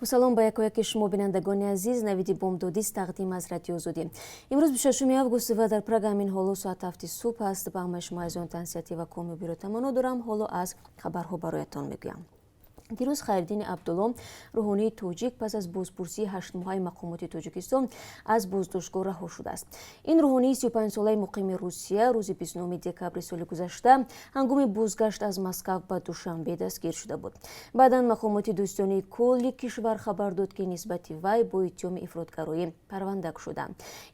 سلام با یکایک شما بینندگان عزیز، نویدی بомдодии تقدیم از رادیو زودی. امروز 26 августи و در программин ҳоло соат 7 صبح است. ба ҳамаи шумо азон тансияти ва комёбиро таманно дорам. ҳоло аз хабарҳо бароятон мегӯям. دیروز خیردین عبدالله روحانی توجیک پس از بازپرسی 8 ماهه مقامات تاجیکستان از بازداشتگاه رها شده است. این روحانی 35 ساله مقیم روسیه روز 29 دکبر سال گذشته هنگام بازگشت از مسکو به دوشنبه دستگیر شده بود. بعدا مقامات دوستانه کل کشور خبر داد که نسبت وی با اتهام افراطگرایی پرونده شده.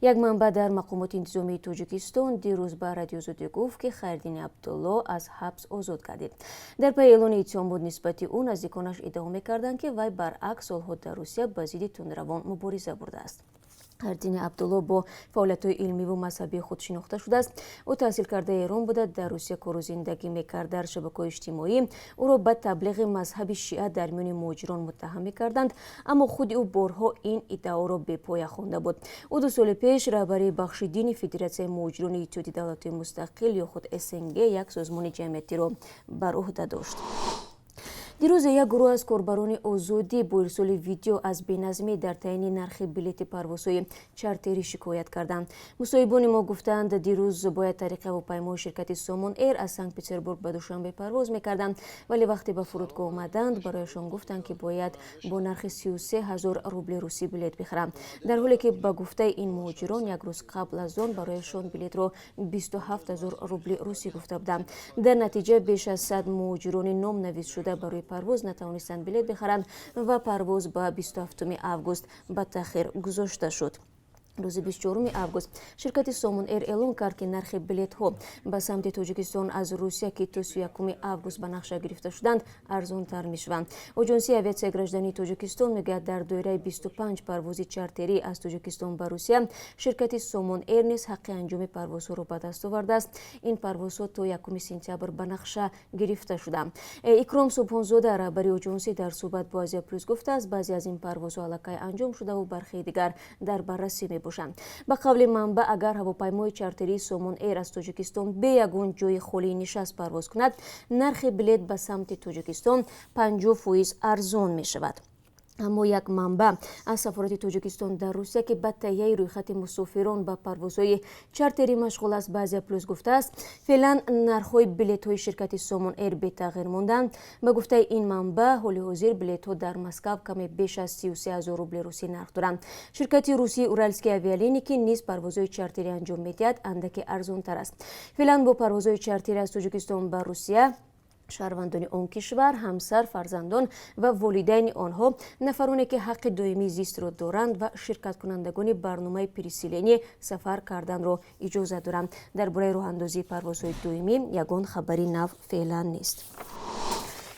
یک منبع در مقامات انتظامی تاجیکستان دیروز به رادیو زودی گفت که خیردین عبدالله از حبس آزاد گردید. در پی اعلان اتهامات نسبت او نزدیکانش ادعا می‌کردند که وی برعکس سالها در روسیه با ضد تندروان مبارزه برده است. خیردین عبدالله با فعالیت‌های علمی و مذهبی خود شناخته شده است. او تحصیل کرده ایران بوده، در روسیه کار و زندگی می‌کرد. در شبکه‌های اجتماعی او را به تبلیغ مذهب شیعه در میان مهاجران متهم می‌کردند، اما خود او بارها این ادعا را به پای خوانده بود. او 2 سال پیش رهبری بخش دینی فدراسیون مهاجران اتحادیه دولت‌های مستقل یا خود SNG یک سازمان جمعیتی را بر عهده داشت. دیروز یک گروه از کاربران آزادی با ارسال ویدیو از بی‌نظمی در تعیین نرخ بلیط پروازهای چارتری شکایت کردند. مصاحبان ما گفتند دیروز باید طریق هواپیمای شرکت سامان ایر از سنت پترزبورگ به دوشنبه پرواز می‌کردند، ولی وقتی به فرودگاه آمدند برایشان گفتند که باید با نرخ 33,000 روبل روسی بلیط بخرند، در حالی که به گفته این مهاجران یک روز قبل از آن برایشان بلیط را 27,000 روبل روسی گفته بودند. در نتیجه بیش از 100 مهاجران نام‌نویس شده برای پرواز نتوانستند بلیط بخرند و پرواز به 27 август به تأخیر گذاشته شد. روز 24 август شرکت سامان ایر اعلام کرد که نرخ بلیط ها به سمت تاجیکستان از روسیه که تا 31 август به نقشه گرفته شدند ارزان تر می شوند. آژانسی اویاسیون گراجدانی تاجیکستان میگه در دایره 25 پرواز چارتری از تاجیکستان به روسیه شرکت سامان ایر نیز حق انجام پروازها را به دست آورده است. این پروازها تا 1 سپتامبر به نقشه گرفته شده. اکرام صبحانزاده رهبر آژانسی در صحبت با آسیا پلاس گفته است بعضی از این پروازها الکی انجام شده و برخی دیگر در بررسی باشند. به قول منبع اگر هواپیمای چارتری سامان ایر از تاجیکستان به یگان جای خالی نشست پرواز کند، نرخ بلیط به سمت تاجیکستان 50% ارزان می شود. اما یک منبع از سفارت تاجیکستان در روسیه که به تهیه رویخط مسافران به پروازهای چارتری مشغول است بعضی پلاس گفته است فعلا نرخ‌های بلیط‌های شرکت سامان ایر به تغییر ماندند. به گفته این منبع حال حاضر بلیط‌ها در مسکو کمی بیش از 33,000 روبل روسی نرخ دارند. شرکت روسی اورالسکی اویالینی که نیز پروازهای چارتری انجام می‌دهد اندکی ارزان‌تر است. فعلا با پروازهای چارتری از تاجیکستان به روسیه شهروندان آن کشور، همسر، فرزندان و والدین آنها، نفرانی که حق دائمی زیست را دارند و شرکت کنندگان برنامه پریسیلینی سفر کردن را اجازه دارند. درباره راه اندازی پروازهای دائمی یگان خبری نو فعلا نیست.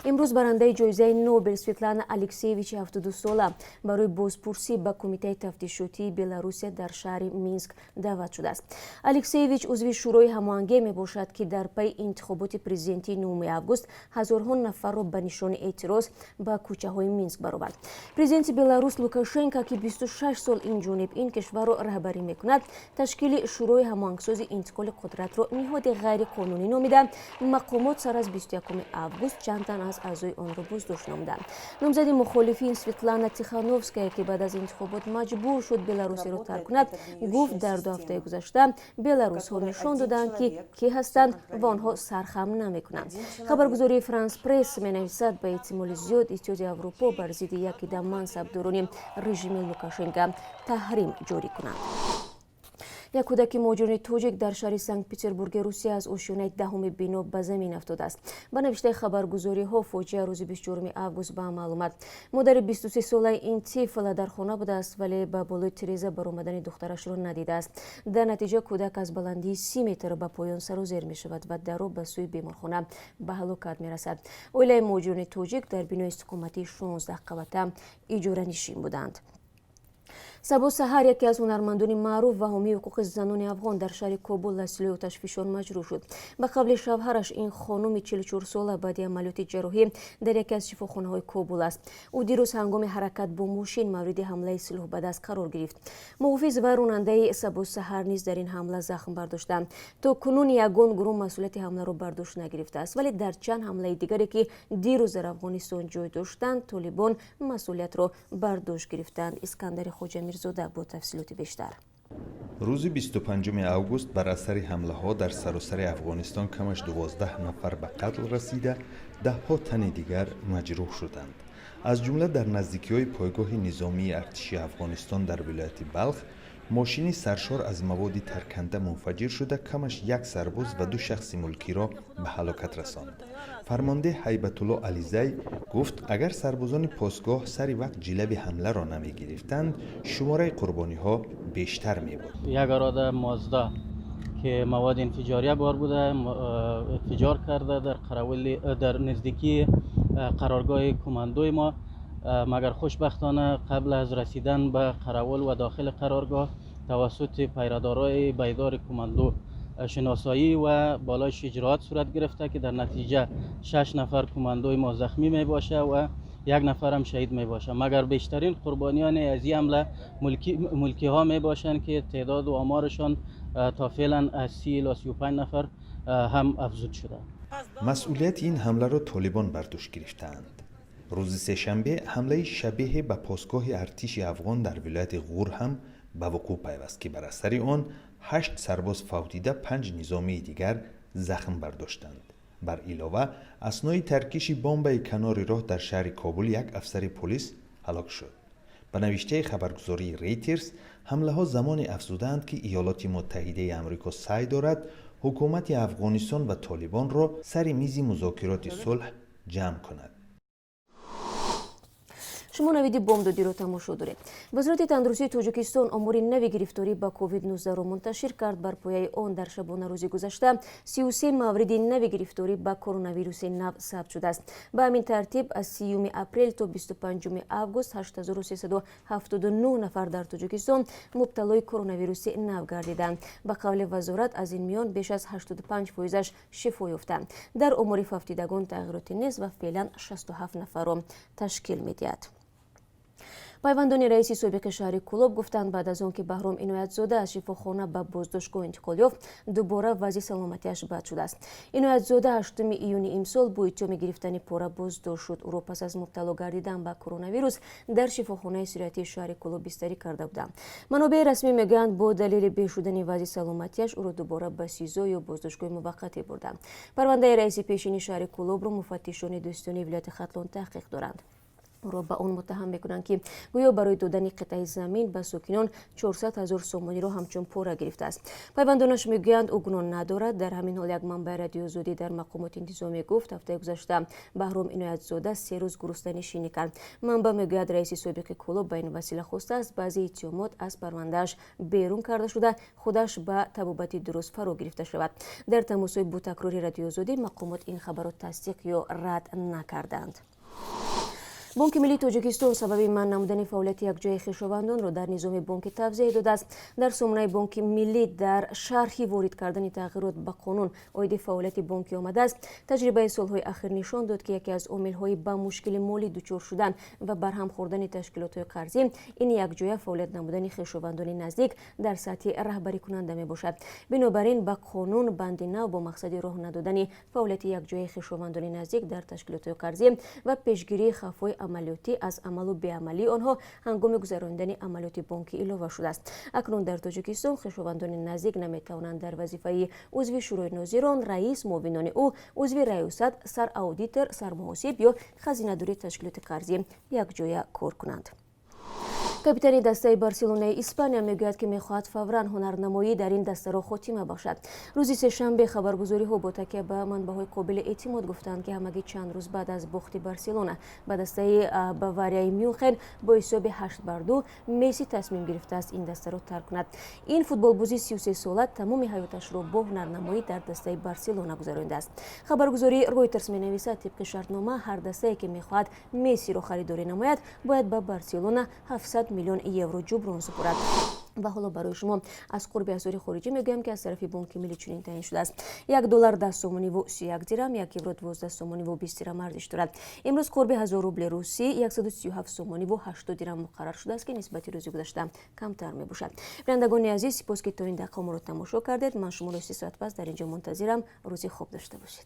امروز برنده جایزه نوبل سویتلانا الکسیویچ 72 ساله برای بازپرسی به کمیته تفتیشاتی بلاروس در شهر مینسک دعوت شده است. الکسیویچ عضو شورای هماهنگی می باشد که در پی انتخابات پرزیدنتی 9 август هزارها نفر را به نشان اعتراض به کوچه های مینسک برآورد. پرزیدنت بلاروس لوکاشنکو که 26 سال این جانب این کشور را رهبری می کند، تشکیل شورای هماهنگساز انتقال قدرت را نهاد غیر قانونی نامیده. مقامات سر از 21 август چند تن از اعضای آن را بازداشت نمودند. نامزد مخالفین سویتلانا تیخانوفسکیا که بعد از انتخابات مجبور شد بلاروس را ترک کند، گفت در 2 هفته گذشته بلاروس ها نشان دادند که کی هستند و آنها سرخم نمی‌کنند. خبرگزاری فرانس پرس می‌نویسد به احتمال زیاد اتحادیه اروپا بر ضد یکی از منصبداران رژیم لوکاشنکو تحریم جاری کند. یک کودک مهاجر تاجیک در شهر سنت پترزبورگ روسیه از آشیانه 10 بنا به زمین افتاده است. به نوشته خبرگزاری ها فاجعه روز 24 август به عمل آمد. مادر 23 ساله این طفل در خانه بوده است ولی به بالای تریزه برآمدن دخترش را ندیده است. در نتیجه کودک از بلندی 30 متر به پایان سر و زیر می شود و در به سوی بیمارخانه به هلاکت می رسد. عائله مهاجران تاجیک در بنای استقامتی 16 قبته اجاره نشین بودند. سبو سحر یکی از هنرمندان معروف و حامی حقوق زنان افغان در شهر کابل دستگیر و تشویشان مجروح شد. به قبل شوهرش این خانم 44 ساله بعد عملیات جراحی در یکی از شفاخانه‌های کابل است. او دیروز هنگام حرکت با ماشین مورد حمله سلاح به دست قرار گرفت. محافظ و راننده سبو سحر نیز در این حمله زخم برداشتند. تا کنون یگان گروه مسئولیت حمله را بر دوش نگرفته است، ولی در چند حمله دیگری که دیروز در افغانستان جای داشتند طالبان مسئولیت را بر دوش گرفتند. اسکندر خوجامیرزاده با تفصیلات بیشتر. روز 25 اوگوست بر اثر حمله ها در سراسر افغانستان کمش 12 نفر به قتل رسیده، 10 ها تن دیگر مجروح شدند. از جمله در نزدیکی پایگاه نظامی ارتشی افغانستان در ولایت بلخ ماشینی سرشار از مواد ترکنده منفجر شده کمش 1 سرباز و 2 شخص ملکی را به هلاکت رساند. فرمانده هیبت الله علیزی گفت اگر سربازان پاسگاه سری وقت جلوی حمله را نمی گرفتند شماره قربانی ها بیشتر می بود. یک اراده مازدا که مواد انفجاریه بار بوده انفجار کرده در نزدیکی قرارگاه کماندوی ما، مگر خوشبختانه قبل از رسیدن به قراول و داخل قرارگاه توسط پیرادارای بیدار کماندو شناسایی و بالایش اجراعات صورت گرفته که در نتیجه 6 نفر کماندوی ما زخمی می باشه و 1 نفر هم شهید می باشه. مگر بیشترین قربانیان از این حمله ملکی ها می باشند که تعداد و آمارشان تا فعلا از 30 الی 35 نفر هم افزود شده. مسئولیت این حمله را طالبان بر دوش گرفتند. روز سه‌شنبه حمله شبیه به پاسگاه ارتش افغان در ولایت غور هم به وقوع پیوست که بر اثر آن 8 سرباز فوتیده 5 نظامی دیگر زخم برداشتند. بر علاوه اثنای ترکیش بمب کنار راه در شهر کابل 1 افسر پلیس هلاک شد. به نوشته خبرگزاری ریترز حمله ها زمان افزودند که ایالات متحده آمریکا سعی دارد حکومت افغانستان و طالبان را سر میز مذاکرات صلح جمع کند. شما نویدی بمدودی رو تماشا دارید. وزارت تندرستی تاجیکستان آمار نوی گرفتاری با کووید 19 را منتشر کرد. بر پایه آن در شبانه روز گذشته 33 مورد نوی گرفتاری با کرونا ویروس نو ثبت شده است. به همین ترتیب از 30 اپریل تا 25 اوگوست 8379 نفر در تاجیکستان مبتلای کرونا ویروس نو گردیدند. به قول وزارت از این میان بیش از 85% شفا یافتند. در آمار فوتیدگان تغییراتی نیست و فعلا 67 نفر را تشکیل می‌دهد. پیوندان رئیس سابق شهر کلوب گفتند بعد از آنکه بهرام عنایت‌زاده از شفاخانه به بازداشتگاه انتقال یافت دوباره وضع سلامتیش بد شده است. عنایت‌زاده 8 ایون امسال با اتهام گرفتن پاره بازداشت شد. او را پس از مبتلا گردیدن به کرونا ویروس در شفاخانه سیرتی شهر کلوب بستری کرده بودند. منابع رسمی میگویند با دلیل بهبود شدن وضع سلامتیش او را دوباره به سیزو یا بازداشتگاه موقتی بردند. پرونده رئیس پیشین شهر کلوب را مفتشان دوستانه ولایت ختلان تحقیق دارند. او را به آن متهم میکنند که گویا برای دادن قطعه زمین به ساکنان 400,000 سومانی را همچون پوره گرفته است. پیوندانش میگویند او گناه ندارد. در همین حال یک منبع رادیو زودی در مقامات انتظامی گفت هفته گذشته بهرام عنایت‌زاده 3 روز گرسنه نشینی کرد. منبع میگوید رئیس سابق کلوب به این وسیله خواسته است بعضی اتهامات از پروندهش بیرون کرده شده خودش به طبابت درست فرا گرفته شود. در تماس با تکرار رادیو زودی مقامات این خبر را تصدیق یا رد نکردند. بانک ملی تاجیکستان سبب منع نمودن فعالیت یک جای خویشاوندان را در نظام بانک توضیح داده است. در سامانه بانک ملی در شرحی وارد کردن تغییرات به قانون عاید فعالیت بانکی آمده است. تجربه سالهای اخیر نشان داد که یکی از عامل‌های به مشکل مالی دچار شدن و برهم خوردن تشکیلات قرضی این یک جای فعالیت نمودن خویشاوندان نزدیک در سطح رهبری کننده می باشد. بنابراین به قانون بند نو با مقصد راه ندادن فعالیت یک جای خویشاوندان نزدیک در تشکیلات قرضی و پیشگیری خفای عملیاتی از عمل و بیعملی آنها هنگام گذراندن عملیات بانکی اضافه شده است. اکنون در تاجیکستان خویشاوندان نزدیک نمیتوانند در وظیفه عضو شورای ناظران، رئیس، معاونان او، عضو ریاست، سر اودیتور، سرمحاسب یا خزینه‌دار تشکیلات قرضی یک جای کار کنند. کاپیتان دسته بارسلونای اسپانیا میگوید که میخواهد فوراً هنرنمایی در این دسته را خاتمه باشد. روز سه‌شنبه خبرگزاری ها با تکیه به منبع‌های قابل اعتماد گفتند که همگی چند روز بعد از باخت بارسلونا به دسته باواریای میونخن با حساب 8-2 مسی تصمیم گرفته است این دسته را ترک کند. این فوتبالبازی 33 ساله تمام حیاتش را با هنرنمایی در دسته بارسلونا گذرانده است. خبرگزاری رویترز مینویسد طبق شرطنامه هر دسته‌ای که میخواهد مسی را خریداری نماید باید به بارسلونا 700 میلیون یورو جبران سپرد. و حالا برای شما از قرب اسعار خارجی میگویم که از طرف بانک ملی چنین تعیین شده است. $1 10 سومانی و 31 درم، 1 یورو 12 سومانی و 20 درم ارزش دارد. امروز قرب 1000 روبل روسی 137 سومانی و 80 درم مقرر شده است که نسبت روز گذشته کمتر می باشد. بینندگان عزیز، سپاس که تا این دقیقه ما را تماشا کردید. من شما را 3 ساعت پس در اینجا منتظرم. روزی خوب داشته باشید.